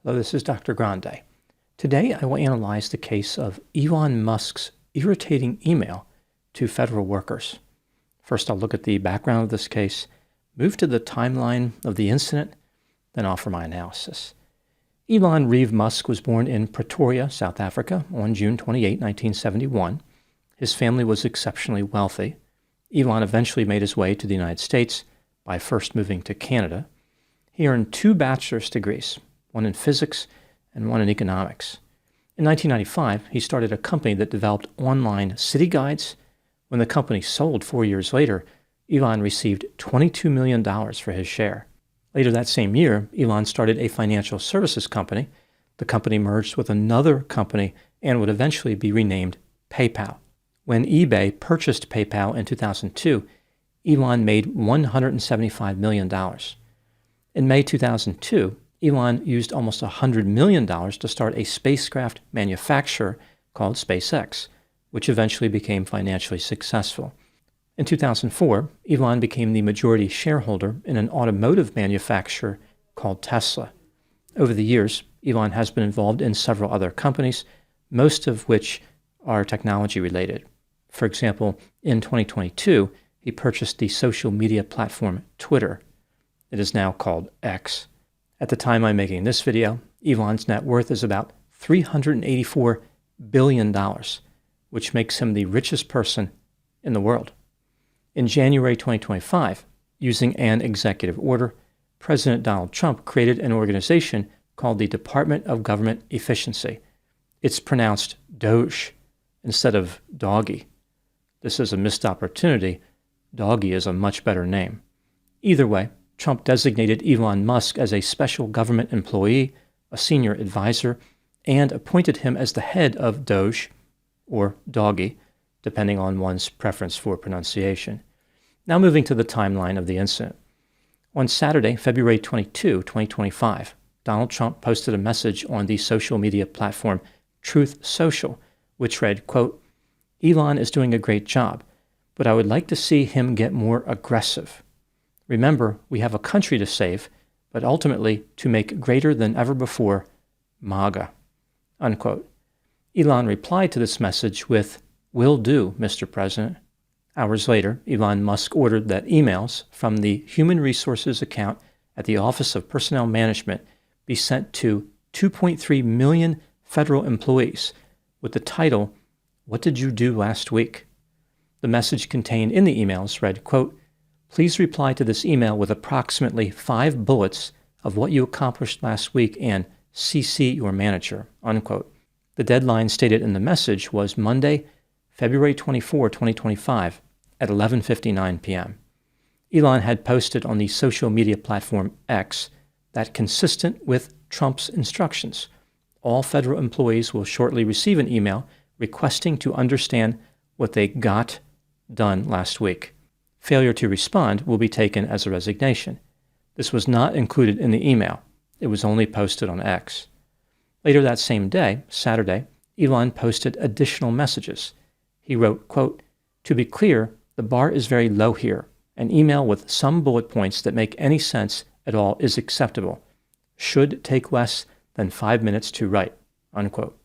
Hello, this is Dr. Grande. Today I will analyze the case of Elon Musk's irritating email to federal workers. First, I'll look at the background of this case, move to the timeline of the incident, then offer my analysis. Elon Reeve Musk was born in Pretoria, South Africa on June 28, 1971. His family was exceptionally wealthy. Elon eventually made his way to the United States by first moving to Canada. He earned 2 bachelor's degrees, one in physics and one in economics. In 1995, he started a company that developed online city guides. When the company sold 4 years later, Elon received $22 million for his share. Later that same year, Elon started a financial services company. The company merged with another company and would eventually be renamed PayPal. When eBay purchased PayPal in 2002, Elon made $175 million. In May 2002, Elon used almost $100 million to start a spacecraft manufacturer called SpaceX, which eventually became financially successful. In 2004, Elon became the majority shareholder in an automotive manufacturer called Tesla. Over the years, Elon has been involved in several other companies, most of which are technology-related. For example, in 2022, he purchased the social media platform Twitter. It is now called X. At the time I'm making this video, Elon's net worth is about $384 billion, which makes him the richest person in the world. In January 2025, using an executive order, President Donald Trump created an organization called the Department of Government Efficiency. It's pronounced Doge instead of Doggy. This is a missed opportunity. Doggy is a much better name. Either way, Trump designated Elon Musk as a special government employee, a senior advisor, and appointed him as the head of Doge, or Doggy, depending on one's preference for pronunciation. Now moving to the timeline of the incident. On Saturday, February 22, 2025, Donald Trump posted a message on the social media platform Truth Social, which read, quote, "Elon is doing a great job, but I would like to see him get more aggressive. Remember, we have a country to save, but ultimately to make greater than ever before, MAGA." Unquote. Elon replied to this message with, "Will do, Mr. President." Hours later, Elon Musk ordered that emails from the Human Resources account at the Office of Personnel Management be sent to 2.3 million federal employees with the title, "What did you do last week?" The message contained in the emails read, quote, "Please reply to this email with approximately 5 bullets of what you accomplished last week and CC your manager," unquote. The deadline stated in the message was Monday, February 24, 2025, at 11:59 p.m. Elon had posted on the social media platform X that, consistent with Trump's instructions, all federal employees will shortly receive an email requesting to understand what they got done last week. Failure to respond will be taken as a resignation. This was not included in the email. It was only posted on X. Later that same day, Saturday, Elon posted additional messages. He wrote, quote, "To be clear, the bar is very low here. An email with some bullet points that make any sense at all is acceptable. Should take less than 5 minutes to write," unquote.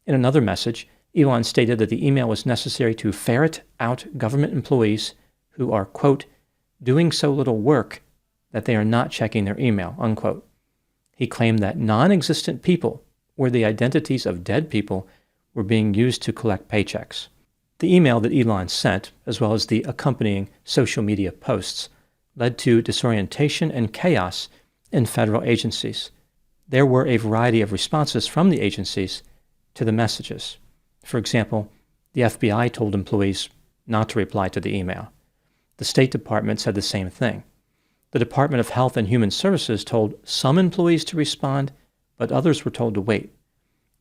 In another message, Elon stated that the email was necessary to ferret out government employees who are, quote, "doing so little work that they are not checking their email," unquote. He claimed that non-existent people, or the identities of dead people, were being used to collect paychecks. The email that Elon sent, as well as the accompanying social media posts, led to disorientation and chaos in federal agencies. There were a variety of responses from the agencies to the messages. For example, the FBI told employees not to reply to the email. The State Department said the same thing. The Department of Health and Human Services told some employees to respond, but others were told to wait.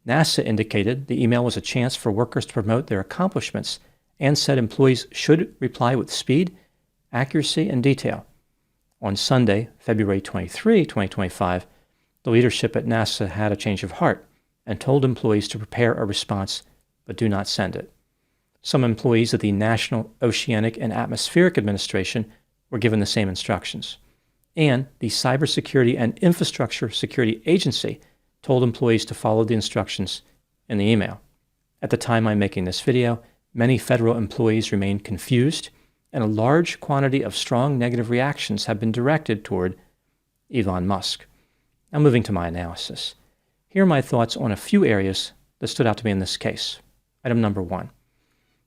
NASA indicated the email was a chance for workers to promote their accomplishments and said employees should reply with speed, accuracy, and detail. On Sunday, February 23, 2025, the leadership at NASA had a change of heart and told employees to prepare a response, but do not send it. Some employees at the National Oceanic and Atmospheric Administration were given the same instructions. And the Cybersecurity and Infrastructure Security Agency told employees to follow the instructions in the email. At the time I'm making this video, many federal employees remain confused, and a large quantity of strong negative reactions have been directed toward Elon Musk. Now moving to my analysis. Here are my thoughts on a few areas that stood out to me in this case. Item number 1.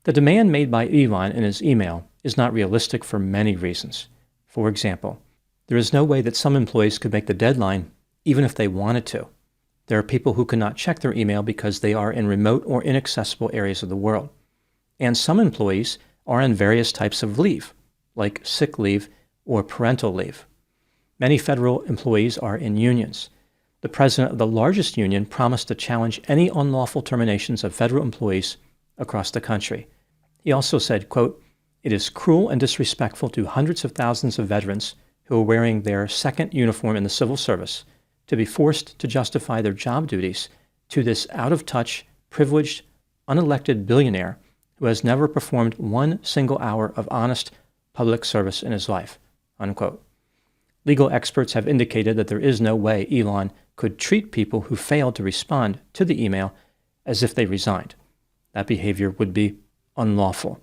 The demand made by Elon in his email is not realistic for many reasons. For example, there is no way that some employees could make the deadline even if they wanted to. There are people who cannot check their email because they are in remote or inaccessible areas of the world. And some employees are on various types of leave, like sick leave or parental leave. Many federal employees are in unions. The president of the largest union promised to challenge any unlawful terminations of federal employees across the country. He also said, quote, "It is cruel and disrespectful to hundreds of thousands of veterans who are wearing their second uniform in the civil service to be forced to justify their job duties to this out-of-touch, privileged, unelected billionaire who has never performed one single hour of honest public service in his life," unquote. Legal experts have indicated that there is no way Elon could treat people who failed to respond to the email as if they resigned. That behavior would be unlawful.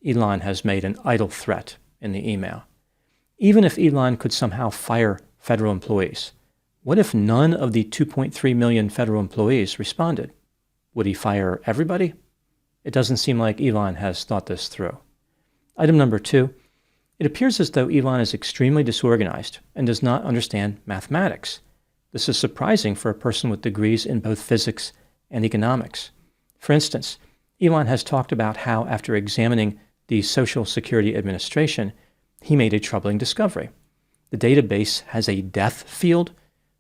Elon has made an idle threat in the email. Even if Elon could somehow fire federal employees, what if none of the 2.3 million federal employees responded? Would he fire everybody? It doesn't seem like Elon has thought this through. Item number 2. It appears as though Elon is extremely disorganized and does not understand mathematics. This is surprising for a person with degrees in both physics and economics. For instance, Elon has talked about how, after examining the Social Security Administration, he made a troubling discovery. The database has a death field,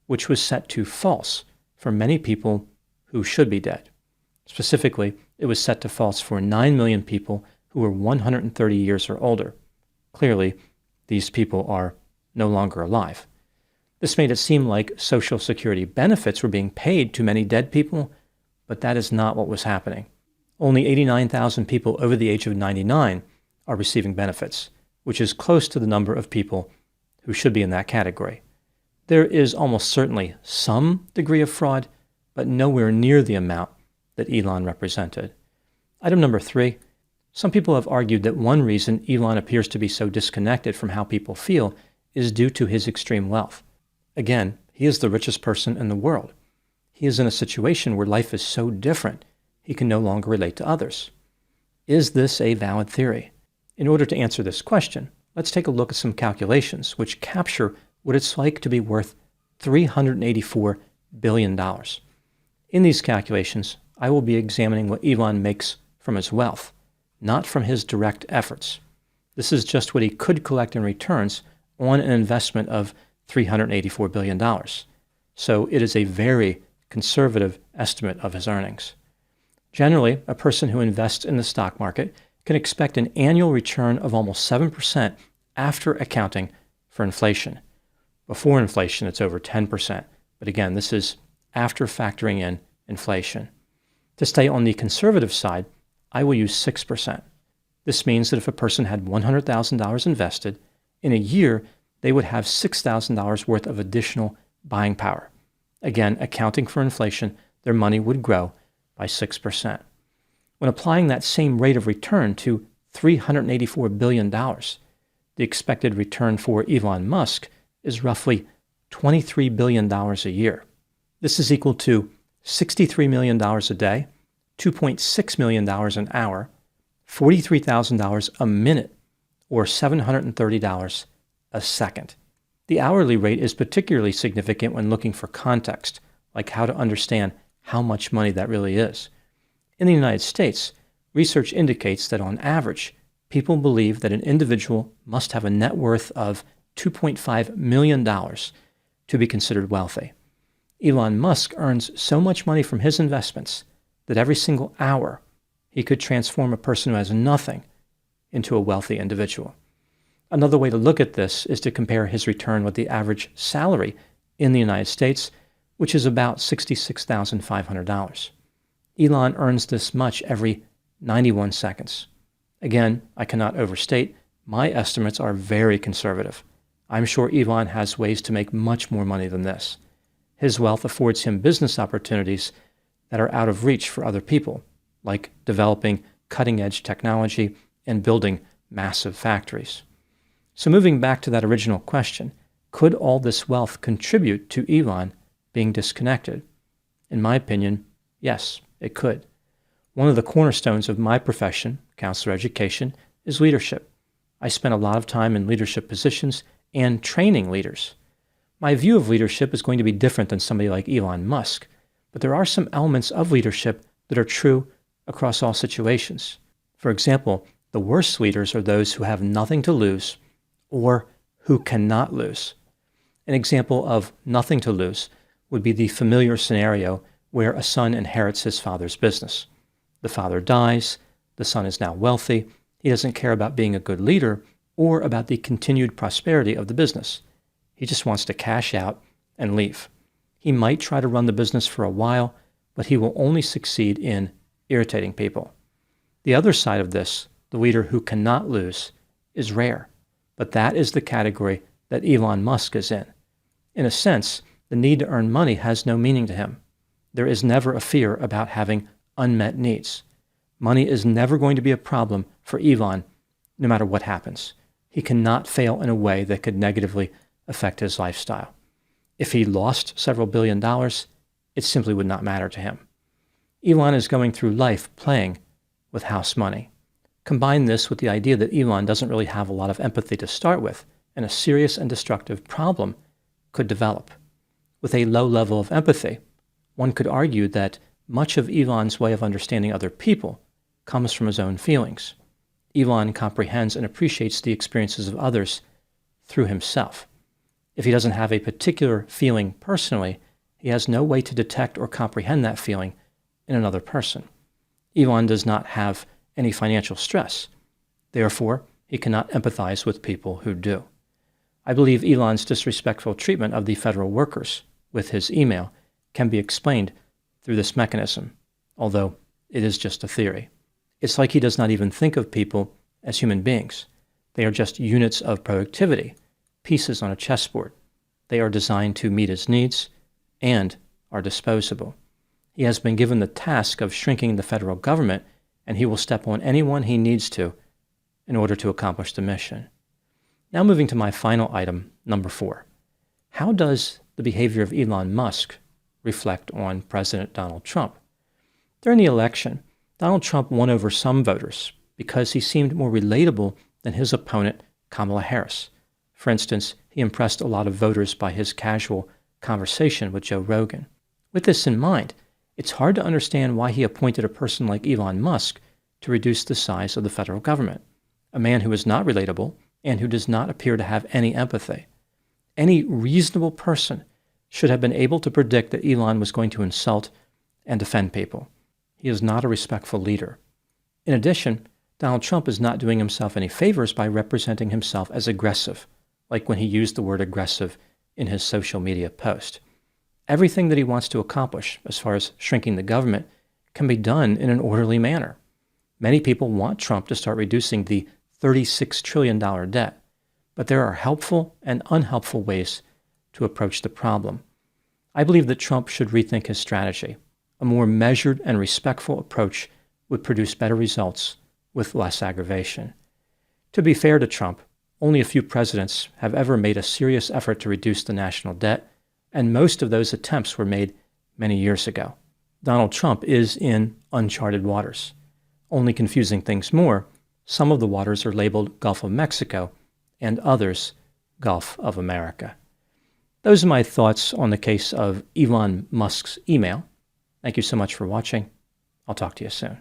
which was set to false for many people who should be dead. Specifically, it was set to false for 9 million people who were 130 years or older. Clearly, these people are no longer alive. This made it seem like Social Security benefits were being paid to many dead people, but that is not what was happening. Only 89,000 people over the age of 99 are receiving benefits, which is close to the number of people who should be in that category. There is almost certainly some degree of fraud, but nowhere near the amount that Elon represented. Item number 3. Some people have argued that one reason Elon appears to be so disconnected from how people feel is due to his extreme wealth. Again, he is the richest person in the world. He is in a situation where life is so different, he can no longer relate to others. Is this a valid theory? In order to answer this question, let's take a look at some calculations which capture what it's like to be worth $384 billion. In these calculations, I will be examining what Elon makes from his wealth, not from his direct efforts. This is just what he could collect in returns on an investment of $384 billion. So it is a very conservative estimate of his earnings. Generally, a person who invests in the stock market can expect an annual return of almost 7% after accounting for inflation. Before inflation, it's over 10%. But again, this is after factoring in inflation. To stay on the conservative side, I will use 6%. This means that if a person had $100,000 invested, in a year, they would have $6,000 worth of additional buying power. Again, accounting for inflation, their money would grow by 6%. When applying that same rate of return to $384 billion, the expected return for Elon Musk is roughly $23 billion a year. This is equal to $63 million a day, $2.6 million an hour, $43,000 a minute, or $730 a second. The hourly rate is particularly significant when looking for context, like how to understand how much money that really is. In the United States, research indicates that on average, people believe that an individual must have a net worth of $2.5 million to be considered wealthy. Elon Musk earns so much money from his investments that every single hour he could transform a person who has nothing into a wealthy individual. Another way to look at this is to compare his return with the average salary in the United States, which is about $66,500. Elon earns this much every 91 seconds. Again, I cannot overstate, my estimates are very conservative. I'm sure Elon has ways to make much more money than this. His wealth affords him business opportunities that are out of reach for other people, like developing cutting-edge technology and building massive factories. So moving back to that original question, could all this wealth contribute to Elon being disconnected? In my opinion, yes, it could. One of the cornerstones of my profession, counselor education, is leadership. I spent a lot of time in leadership positions and training leaders. My view of leadership is going to be different than somebody like Elon Musk, but there are some elements of leadership that are true across all situations. For example, the worst leaders are those who have nothing to lose or who cannot lose. An example of nothing to lose would be the familiar scenario where a son inherits his father's business. The father dies, the son is now wealthy, he doesn't care about being a good leader or about the continued prosperity of the business. He just wants to cash out and leave. He might try to run the business for a while, but he will only succeed in irritating people. The other side of this, the leader who cannot lose, is rare, but that is the category that Elon Musk is in. In a sense, the need to earn money has no meaning to him. There is never a fear about having unmet needs. Money is never going to be a problem for Elon, no matter what happens. He cannot fail in a way that could negatively affect his lifestyle. If he lost several $billion, it simply would not matter to him. Elon is going through life playing with house money. Combine this with the idea that Elon doesn't really have a lot of empathy to start with, and a serious and destructive problem could develop. With a low level of empathy, one could argue that much of Elon's way of understanding other people comes from his own feelings. Elon comprehends and appreciates the experiences of others through himself. If he doesn't have a particular feeling personally, he has no way to detect or comprehend that feeling in another person. Elon does not have any financial stress. Therefore, he cannot empathize with people who do. I believe Elon's disrespectful treatment of the federal workers with his email can be explained through this mechanism, although it is just a theory. It's like he does not even think of people as human beings. They are just units of productivity, pieces on a chessboard. They are designed to meet his needs and are disposable. He has been given the task of shrinking the federal government, and he will step on anyone he needs to in order to accomplish the mission. Now moving to my final item, number 4. How does the behavior of Elon Musk reflect on President Donald Trump? During the election, Donald Trump won over some voters because he seemed more relatable than his opponent, Kamala Harris. For instance, he impressed a lot of voters by his casual conversation with Joe Rogan. With this in mind, it's hard to understand why he appointed a person like Elon Musk to reduce the size of the federal government, a man who is not relatable and who does not appear to have any empathy. Any reasonable person should have been able to predict that Elon was going to insult and offend people. He is not a respectful leader. In addition, Donald Trump is not doing himself any favors by representing himself as aggressive, like when he used the word aggressive in his social media post. Everything that he wants to accomplish, as far as shrinking the government, can be done in an orderly manner. Many people want Trump to start reducing the $36 trillion debt, but there are helpful and unhelpful ways to approach the problem. I believe that Trump should rethink his strategy. A more measured and respectful approach would produce better results with less aggravation. To be fair to Trump, only a few presidents have ever made a serious effort to reduce the national debt, and most of those attempts were made many years ago. Donald Trump is in uncharted waters. Only confusing things more, some of the waters are labeled Gulf of Mexico and others Gulf of America. Those are my thoughts on the case of Elon Musk's email. Thank you so much for watching. I'll talk to you soon.